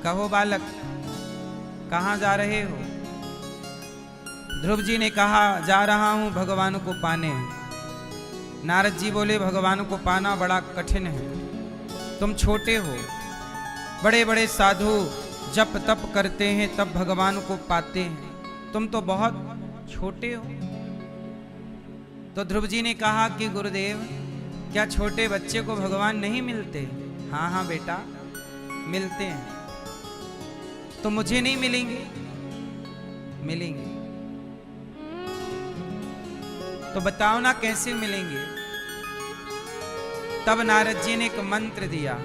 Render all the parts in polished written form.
कहो बालक कहाँ जा रहे हो? ध्रुव जी ने कहा जा रहा हूं भगवान को पाने। नारद जी बोले भगवान को पाना बड़ा कठिन है, तुम छोटे हो, बड़े बड़े साधु जप तप करते हैं तब भगवान को पाते हैं, तुम तो बहुत छोटे हो। तो ध्रुव जी ने कहा कि गुरुदेव क्या छोटे बच्चे को भगवान नहीं मिलते? हाँ हाँ बेटा मिलते हैं। तो मुझे नहीं मिलेंगे? मिलेंगे। तो बताओ ना कैसे मिलेंगे? तब नारद जी ने एक मंत्र दिया,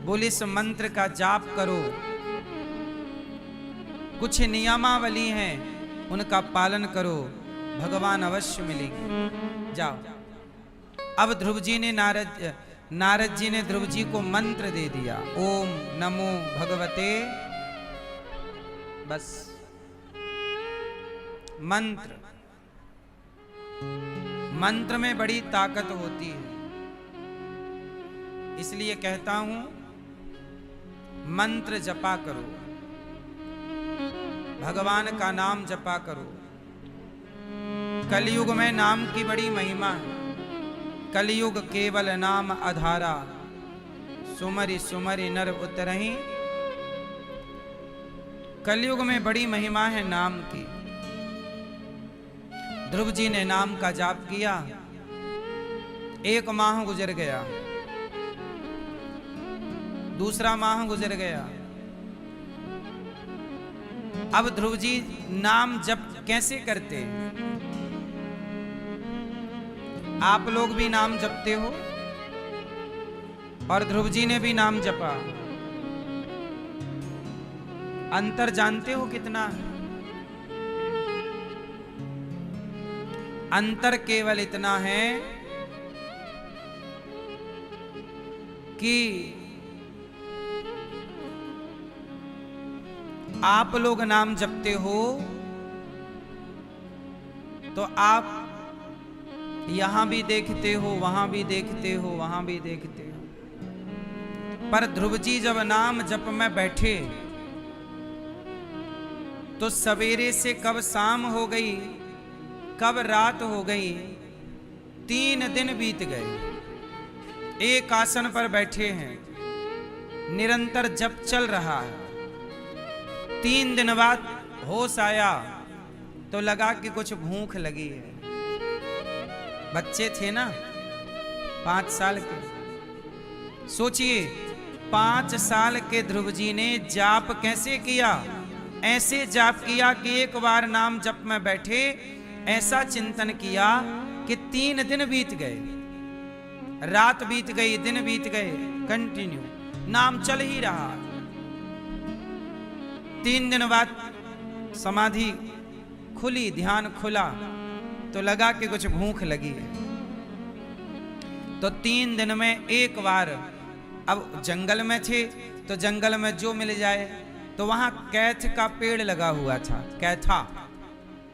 बोले इस मंत्र का जाप करो, कुछ नियमावली हैं उनका पालन करो, भगवान अवश्य मिलेंगे। जाओ। अब ध्रुव जी ने नारद जी ने ध्रुव जी को मंत्र दे दिया, ओम नमो भगवते। बस मंत्र में बड़ी ताकत होती है, इसलिए कहता हूं मंत्र जपा करो, भगवान का नाम जपा करो। कलयुग में नाम की बड़ी महिमा है। कलयुग केवल नाम आधारा, सुमरि सुमरि नर उतरहि। कलयुग में बड़ी महिमा है नाम की। ध्रुव जी ने नाम का जाप किया, 1 माह गुजर गया, दूसरा माह गुजर गया। अब ध्रुव जी नाम जप कैसे करते? आप लोग भी नाम जपते हो और ध्रुव जी ने भी नाम जपा। अंतर जानते हो कितना है? अंतर केवल इतना है कि आप लोग नाम जपते हो तो आप यहां भी देखते हो, वहां भी देखते हो, वहां भी देखते हो। पर ध्रुव जी जब नाम जप में बैठे तो सवेरे से कब शाम हो गई, कब रात हो गई, 3 दिन बीत गए। एक आसन पर बैठे हैं, निरंतर जप चल रहा है। 3 दिन बाद होश आया तो लगा कि कुछ भूख लगी है। बच्चे थे ना 5 साल के। सोचिए 5 साल के ध्रुव जी ने जाप कैसे किया? ऐसे जाप किया कि एक बार नाम जप में बैठे, ऐसा चिंतन किया कि 3 दिन बीत गए, रात बीत गई, दिन बीत गए, कंटिन्यू नाम चल ही रहा। 3 दिन बाद समाधि खुली, ध्यान खुला तो लगा कि कुछ भूख लगी है। तो 3 दिन में एक बार, अब जंगल में थे तो जंगल में जो मिल जाए, तो वहां कैथ का पेड़ लगा हुआ था। कैथा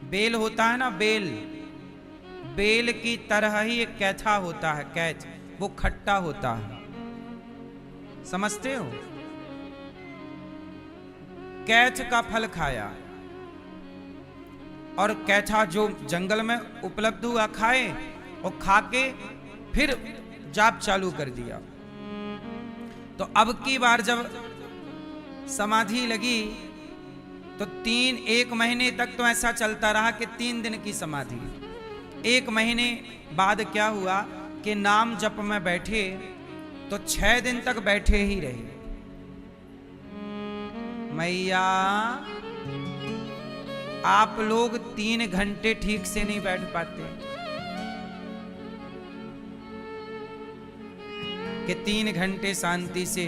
बेल होता है ना, बेल की तरह ही एक कैथा होता है। कैथ वो खट्टा होता है, समझते हो? कैथ का फल खाया और कैथा जो जंगल में उपलब्ध हुआ खाए और खा के फिर जाप चालू कर दिया। तो अब की बार जब समाधि लगी तो 1 महीने तक तो ऐसा चलता रहा कि 3 दिन की समाधि। 1 महीने बाद क्या हुआ कि नाम जप में बैठे तो 6 दिन तक बैठे ही रहे। मैया आप लोग 3 घंटे ठीक से नहीं बैठ पाते कि 3 घंटे शांति से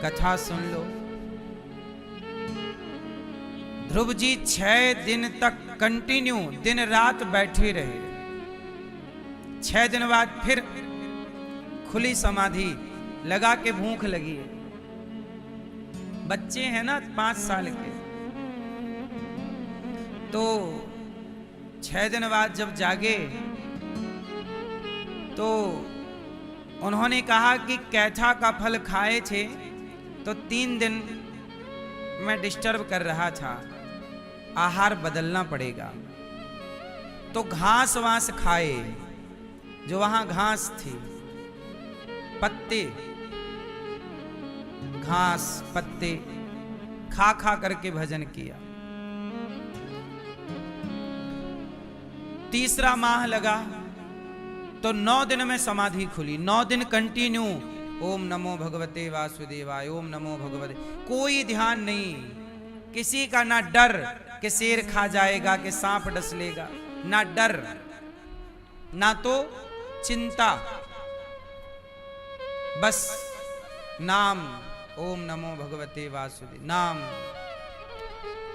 कथा सुन लो। ध्रुव जी 6 दिन तक कंटिन्यू दिन रात बैठे रहे। 6 दिन बाद फिर खुली समाधि, लगा के भूख लगी है। बच्चे हैं ना 5 साल के। तो 6 दिन बाद जब जागे तो उन्होंने कहा कि कैथा का फल खाए थे तो 3 दिन मैं डिस्टर्ब कर रहा था, आहार बदलना पड़ेगा। तो घास वास खाए, जो वहां घास थी, पत्ते, घास पत्ते खा खा करके भजन किया। तीसरा माह लगा तो 9 दिन में समाधि खुली। 9 दिन कंटिन्यू ओम नमो भगवते वासुदेवाय, ओम नमो भगवते। कोई ध्यान नहीं, किसी का ना डर कि शेर खा जाएगा, कि सांप डस लेगा, ना डर ना तो चिंता, बस नाम, ओम नमो भगवते वासुदेव, नाम।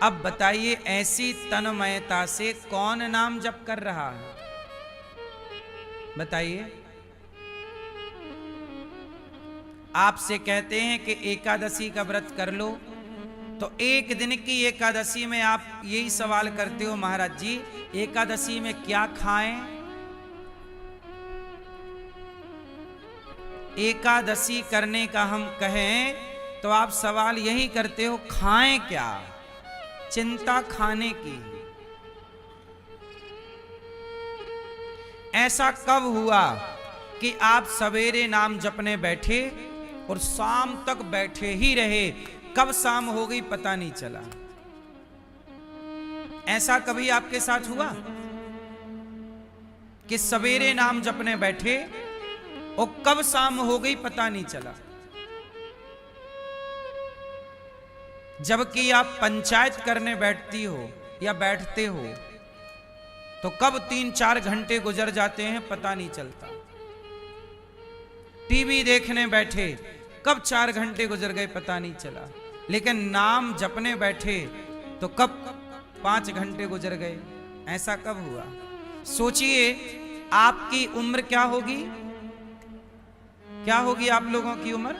अब बताइए ऐसी तन्मयता से कौन नाम जप कर रहा है? बताइए। आपसे कहते हैं कि एकादशी का व्रत कर लो, तो एक दिन की एकादशी में आप यही सवाल करते हो, महाराज जी एकादशी में क्या खाएं? एकादशी करने का हम कहें तो आप सवाल यही करते हो, खाएं क्या? चिंता खाने की। ऐसा कब हुआ कि आप सवेरे नाम जपने बैठे और शाम तक बैठे ही रहे? कब शाम हो गई पता नहीं चला। ऐसा कभी आपके साथ हुआ कि सवेरे नाम जपने बैठे और कब शाम हो गई पता नहीं चला? जबकि आप पंचायत करने बैठती हो या बैठते हो तो कब 3-4 घंटे गुजर जाते हैं पता नहीं चलता। टीवी देखने बैठे कब 4 घंटे गुजर गए पता नहीं चला। लेकिन नाम जपने बैठे तो कब 5 घंटे गुजर गए। ऐसा कब हुआ? सोचिए आपकी उम्र क्या होगी? क्या होगी आप लोगों की उम्र?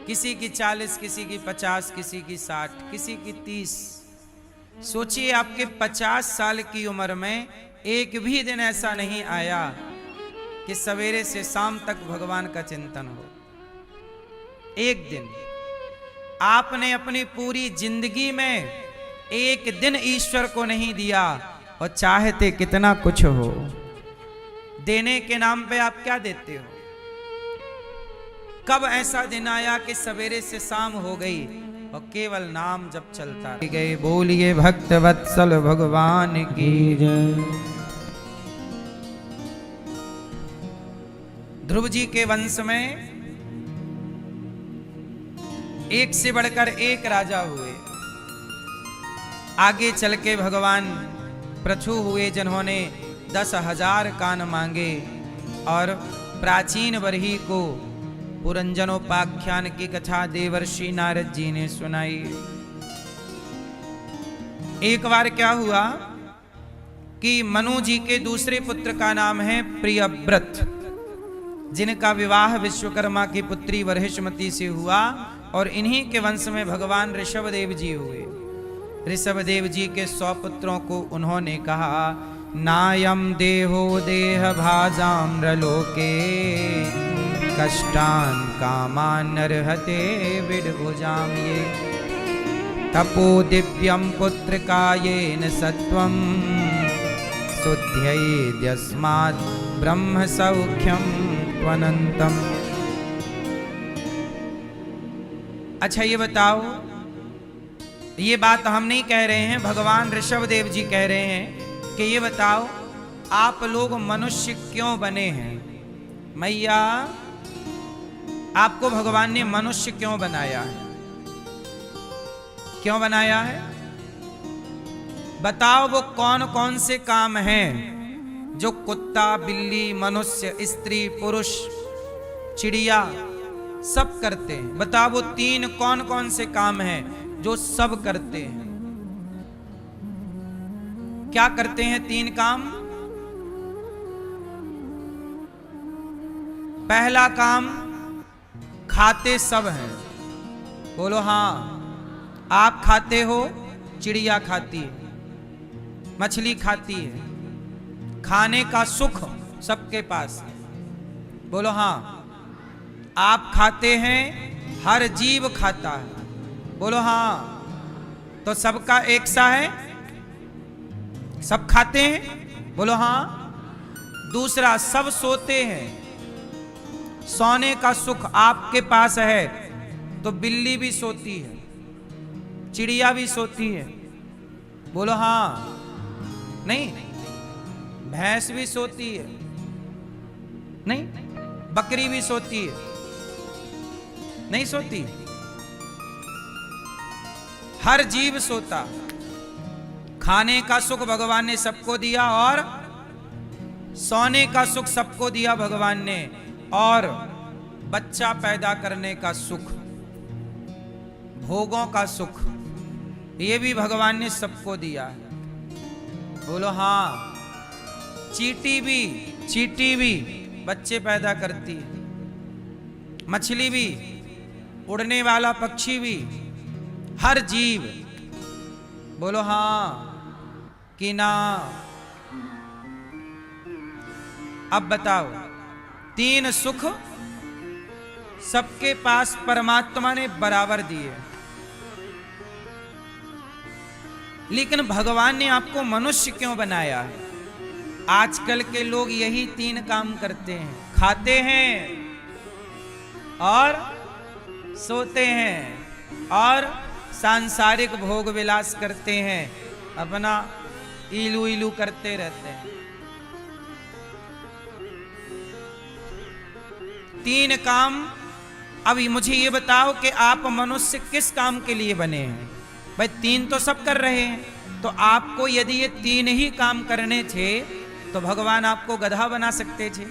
किसी की 40, किसी की 50, किसी की 60, किसी की 30। सोचिए आपके 50 साल की उम्र में एक भी दिन ऐसा नहीं आया कि सवेरे से शाम तक भगवान का चिंतन हो। एक दिन आपने अपनी पूरी जिंदगी में एक दिन ईश्वर को नहीं दिया, और चाहते कितना कुछ हो। देने के नाम पे आप क्या देते हो? कब ऐसा दिन आया कि सवेरे से शाम हो गई और केवल नाम जब चलता गए? बोलिए भक्त वत्सल भगवान की जय। ध्रुव जी के वंश में एक से बढ़कर एक राजा हुए। आगे चल के भगवान पृथु हुए जिन्होंने 10,000 कान मांगे और प्राचीन बरही को पुरंजनोपाख्यान की कथा देवर्षि नारद जी ने सुनाई। एक बार क्या हुआ कि मनु जी के दूसरे पुत्र का नाम है प्रियव्रत, जिनका विवाह विश्वकर्मा की पुत्री वरहिष्मती से हुआ, और इन्हीं के वंश में भगवान ऋषभदेव जी हुए। ऋषभदेव जी के 100 पुत्रों को उन्होंने कहा, नायम देहो देह भाजाम्रलोके कष्टान कामान नरहते विडभुजाम। ये तपो दिव्यम पुत्र कायेन सत्वम शुद्ध्यैद्यस्मात् ब्रह्म सौख्यम त्वनंतम। अच्छा ये बताओ, ये बात हम नहीं कह रहे हैं, भगवान ऋषभदेव जी कह रहे हैं कि ये बताओ आप लोग मनुष्य क्यों बने हैं? मैया आपको भगवान ने मनुष्य क्यों बनाया है? क्यों बनाया है? बताओ वो कौन कौन से काम हैं जो कुत्ता, बिल्ली, मनुष्य, स्त्री, पुरुष, चिड़िया सब करते हैं? बताओ वो 3 कौन कौन से काम हैं जो सब करते हैं? क्या करते हैं 3 काम? पहला काम, खाते सब हैं। बोलो हाँ। आप खाते हो, चिड़िया खाती है, मछली खाती है, खाने का सुख सबके पास है। बोलो हाँ। आप खाते हैं, हर जीव खाता है। बोलो हाँ। तो सबका एक सा है, सब खाते हैं। बोलो हाँ। दूसरा, सब सोते हैं। सोने का सुख आपके पास है तो बिल्ली भी सोती है, चिड़िया भी सोती है। बोलो हाँ। नहीं, भैंस भी सोती है, नहीं, बकरी भी सोती है, नहीं सोती। हर जीव सोता। खाने का सुख भगवान ने सबको दिया और सोने का सुख सबको दिया भगवान ने, और बच्चा पैदा करने का सुख, भोगों का सुख, ये भी भगवान ने सबको दिया है। बोलो हाँ। चींटी भी बच्चे पैदा करती है, मछली भी, उड़ने वाला पक्षी भी, हर जीव। बोलो हाँ कि ना। अब बताओ, तीन सुख सबके पास परमात्मा ने बराबर दिए, लेकिन भगवान ने आपको मनुष्य क्यों बनाया है? आजकल के लोग यही तीन काम करते हैं, खाते हैं और सोते हैं और सांसारिक भोग विलास करते हैं, अपना इलू इलू करते रहते हैं। तीन काम। अभी मुझे ये बताओ कि आप मनुष्य किस काम के लिए बने हैं? भाई तीन तो सब कर रहे हैं, तो आपको यदि ये तीन ही काम करने थे तो भगवान आपको गधा बना सकते थे,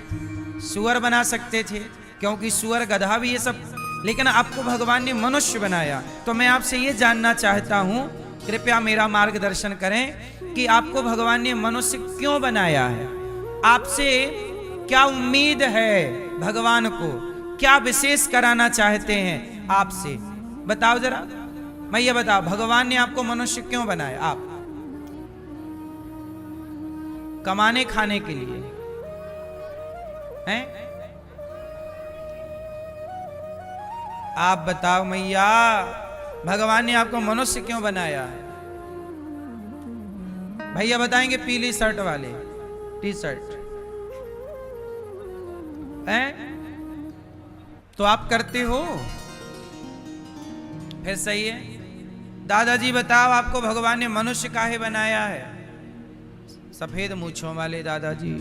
सुअर बना सकते थे, क्योंकि सुअर गधा भी ये सब, लेकिन आपको भगवान ने मनुष्य बनाया। तो मैं आपसे ये जानना चाहता हूं, कृपया मेरा मार्गदर्शन करें कि आपको भगवान ने मनुष्य क्यों बनाया है? आपसे क्या उम्मीद है? भगवान को क्या विशेष कराना चाहते हैं आपसे? बताओ जरा। मैं ये बताओ, भगवान ने आपको मनुष्य क्यों बनाया? आप कमाने खाने के लिए हैं? आप बताओ मैया, भगवान ने आपको मनुष्य क्यों बनाया है? भैया बताएंगे पीली शर्ट वाले, टी शर्ट हैं? तो आप करते हो, फिर सही है। दादाजी बताओ, आपको भगवान ने मनुष्य काहे बनाया है? सफेद मूंछों वाले दादाजी,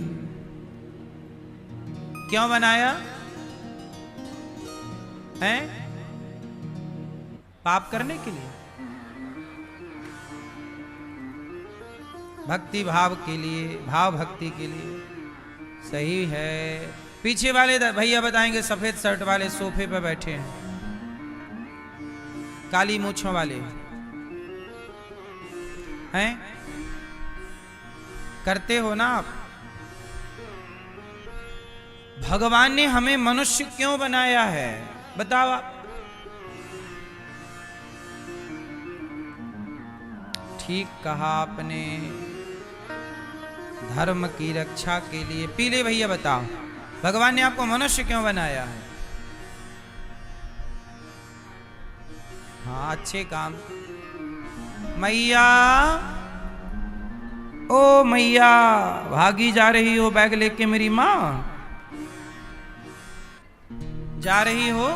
क्यों बनाया हैं? पाप करने के लिए, भक्ति भाव के लिए, भाव भक्ति के लिए। सही है। पीछे वाले भैया बताएंगे, सफेद शर्ट वाले सोफे पर बैठे हैं, काली मूंछों वाले हैं? करते हो ना आप? भगवान ने हमें मनुष्य क्यों बनाया है? बताओ आप। ठीक कहा आपने, धर्म की रक्षा के लिए। पीले भैया बताओ, भगवान ने आपको मनुष्य क्यों बनाया है? हाँ, अच्छे काम। मैया, ओ मैया, भागी जा रही हो बैग लेके मेरी माँ? जा रही हो?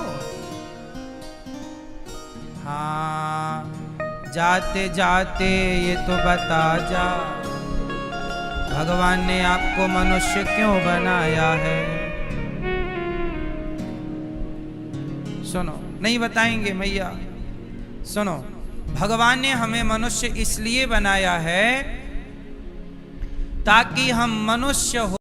हाँ, जाते जाते ये तो बता जा, भगवान ने आपको मनुष्य क्यों बनाया है? सुनो, नहीं बताएंगे मैया, सुनो। भगवान ने हमें मनुष्य इसलिए बनाया है ताकि हम मनुष्य हो